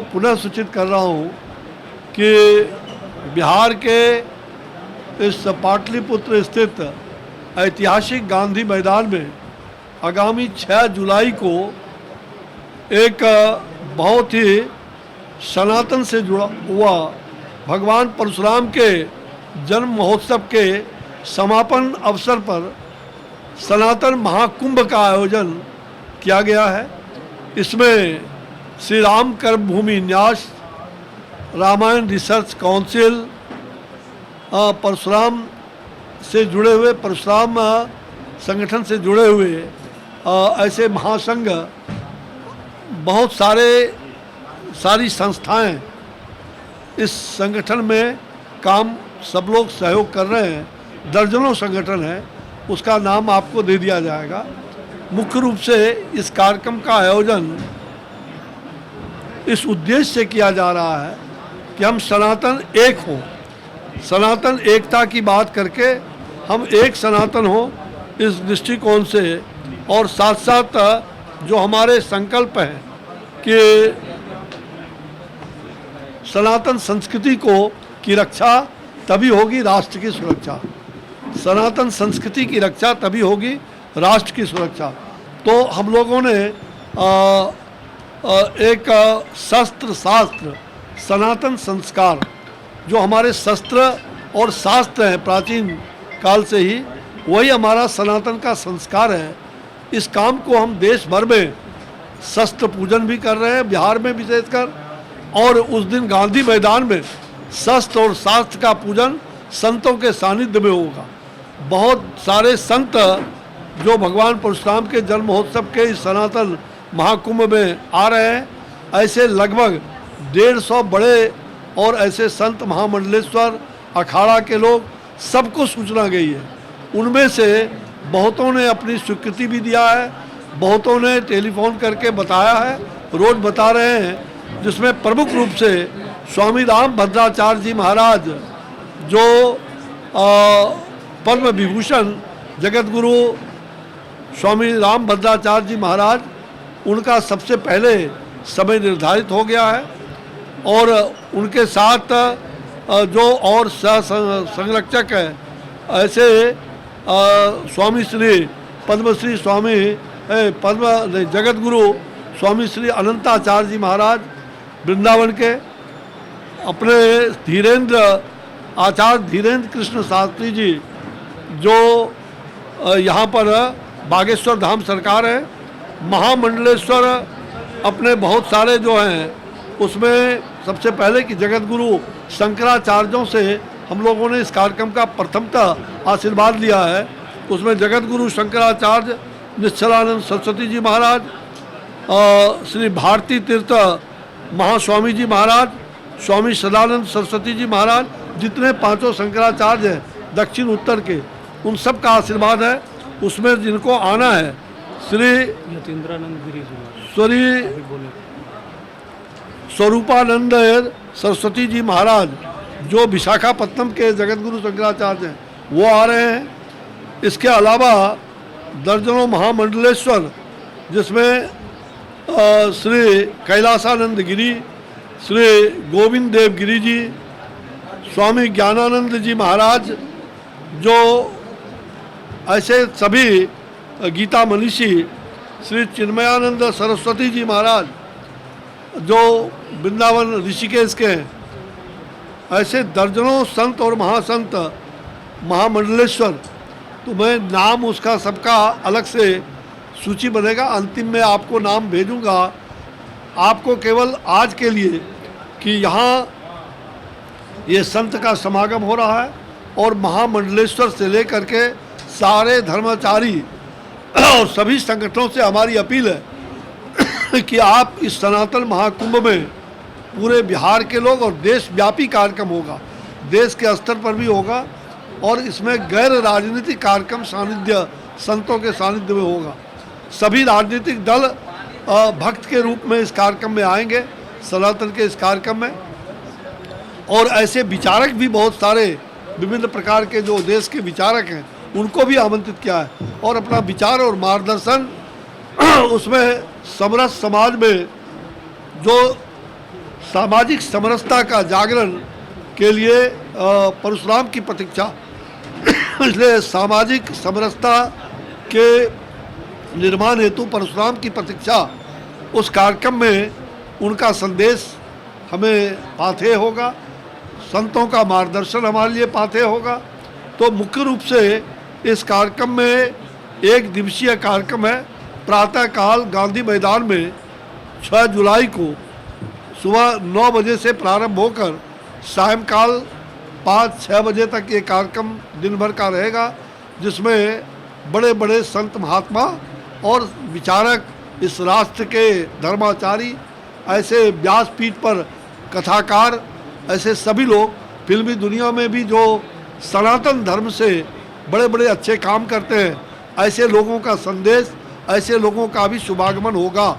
पुनः सूचित कर रहा हूँ कि बिहार के इस पाटलिपुत्र स्थित ऐतिहासिक गांधी मैदान में आगामी 6 जुलाई को एक बहुत ही सनातन से जुड़ा हुआ भगवान परशुराम के जन्म महोत्सव के समापन अवसर पर सनातन महाकुंभ का आयोजन किया गया है। इसमें श्री राम कर्मभूमि न्यास, रामायण रिसर्च काउंसिल, परशुराम से जुड़े हुए, परशुराम संगठन से जुड़े हुए ऐसे महासंघ, बहुत सारी संस्थाएं इस संगठन में काम सब लोग सहयोग कर रहे हैं। दर्जनों संगठन है, उसका नाम आपको दे दिया जाएगा। मुख्य रूप से इस कार्यक्रम का आयोजन इस उद्देश्य से किया जा रहा है कि हम सनातन एक हों, सनातन एकता की बात करके हम एक सनातन हो, इस दृष्टिकोण से, और साथ साथ जो हमारे संकल्प हैं कि सनातन संस्कृति की रक्षा तभी होगी राष्ट्र की सुरक्षा, सनातन संस्कृति की रक्षा तभी होगी राष्ट्र की सुरक्षा। तो हम लोगों ने एक शस्त्र शास्त्र सनातन संस्कार, जो हमारे शस्त्र और शास्त्र हैं प्राचीन काल से ही, वही हमारा सनातन का संस्कार है। इस काम को हम देश भर में शस्त्र पूजन भी कर रहे हैं, बिहार में विशेषकर, और उस दिन गांधी मैदान में शस्त्र और शास्त्र का पूजन संतों के सानिध्य में होगा। बहुत सारे संत जो भगवान परशुराम के जन्म महोत्सव के इस सनातन महाकुंभ में आ रहे हैं, ऐसे लगभग 150 बड़े और ऐसे संत महामंडलेश्वर अखाड़ा के लोग, सबको सूचना गई है। उनमें से बहुतों ने अपनी स्वीकृति भी दिया है, बहुतों ने टेलीफोन करके बताया है, रोज बता रहे हैं, जिसमें प्रमुख रूप से स्वामी राम भद्राचार्य जी महाराज, जो पद्म विभूषण जगत गुरु स्वामी राम भद्राचार्य जी महाराज, उनका सबसे पहले समय निर्धारित हो गया है। और उनके साथ जो और संरक्षक है, ऐसे स्वामी श्री पद्मश्री स्वामी जगत गुरु स्वामी श्री अनंताचार्य जी महाराज वृंदावन के, अपने आचार्य धीरेन्द्र कृष्ण शास्त्री जी जो यहाँ पर बागेश्वर धाम सरकार है, महामंडलेश्वर अपने बहुत सारे जो हैं, उसमें सबसे पहले कि जगत गुरु शंकराचार्यों से हम लोगों ने इस कार्यक्रम का प्रथमतः आशीर्वाद लिया है। उसमें जगत गुरु शंकराचार्य निश्चलानंद सरस्वती जी महाराज, श्री भारती तीर्थ महास्वामी जी महाराज, स्वामी सदानंद सरस्वती जी महाराज, जितने पांचों शंकराचार्य हैं दक्षिण उत्तर के, उन सब का आशीर्वाद है। उसमें जिनको आना है, श्री स्वरूपानंद सरस्वती जी महाराज, जो विशाखापट्टनम के जगत गुरु शंकराचार्य हैं, वो आ रहे हैं। इसके अलावा दर्जनों महामंडलेश्वर, जिसमें श्री कैलासानंद गिरी, श्री गोविंद देव गिरी जी, स्वामी ज्ञानानंद जी महाराज, जो ऐसे सभी गीता मनीषी, श्री चिन्मयानंद सरस्वती जी महाराज जो वृंदावन ऋषिकेश के हैं, ऐसे दर्जनों संत और महासंत महामंडलेश्वर। तो मैं नाम उसका सबका अलग से सूची बनेगा, अंतिम में आपको नाम भेजूंगा। आपको केवल आज के लिए कि यहाँ ये संत का समागम हो रहा है, और महामंडलेश्वर से लेकर के सारे धर्माचारी और सभी संगठनों से हमारी अपील है कि आप इस सनातन महाकुंभ में पूरे बिहार के लोग, और देशव्यापी कार्यक्रम होगा, देश के स्तर पर भी होगा, और इसमें गैर राजनीतिक कार्यक्रम सानिध्य संतों के सानिध्य में होगा। सभी राजनीतिक दल भक्त के रूप में इस कार्यक्रम में आएंगे, सनातन के इस कार्यक्रम में, और ऐसे विचारक भी बहुत सारे विभिन्न प्रकार के जो देश के विचारक हैं, उनको भी आमंत्रित किया है, और अपना विचार और मार्गदर्शन उसमें समरस समाज में जो सामाजिक समरसता का जागरण के लिए परशुराम की प्रतीक्षा। इसलिए सामाजिक समरसता के निर्माण हेतु परशुराम की प्रतीक्षा, उस कार्यक्रम में उनका संदेश हमें पाथेय होगा, संतों का मार्गदर्शन हमारे लिए पाथेय होगा। तो मुख्य रूप से इस कार्यक्रम में एक दिवसीय कार्यक्रम है। प्रातःकाल गांधी मैदान में 6 जुलाई को सुबह 9 बजे से प्रारंभ होकर सायंकाल 5-6 बजे तक ये कार्यक्रम दिन भर का रहेगा, जिसमें बड़े बड़े संत महात्मा और विचारक, इस राष्ट्र के धर्माचारी, ऐसे व्यासपीठ पर कथाकार, ऐसे सभी लोग फिल्मी दुनिया में भी जो सनातन धर्म से बड़े बड़े अच्छे काम करते हैं, ऐसे लोगों का संदेश, ऐसे लोगों का भी शुभागमन होगा।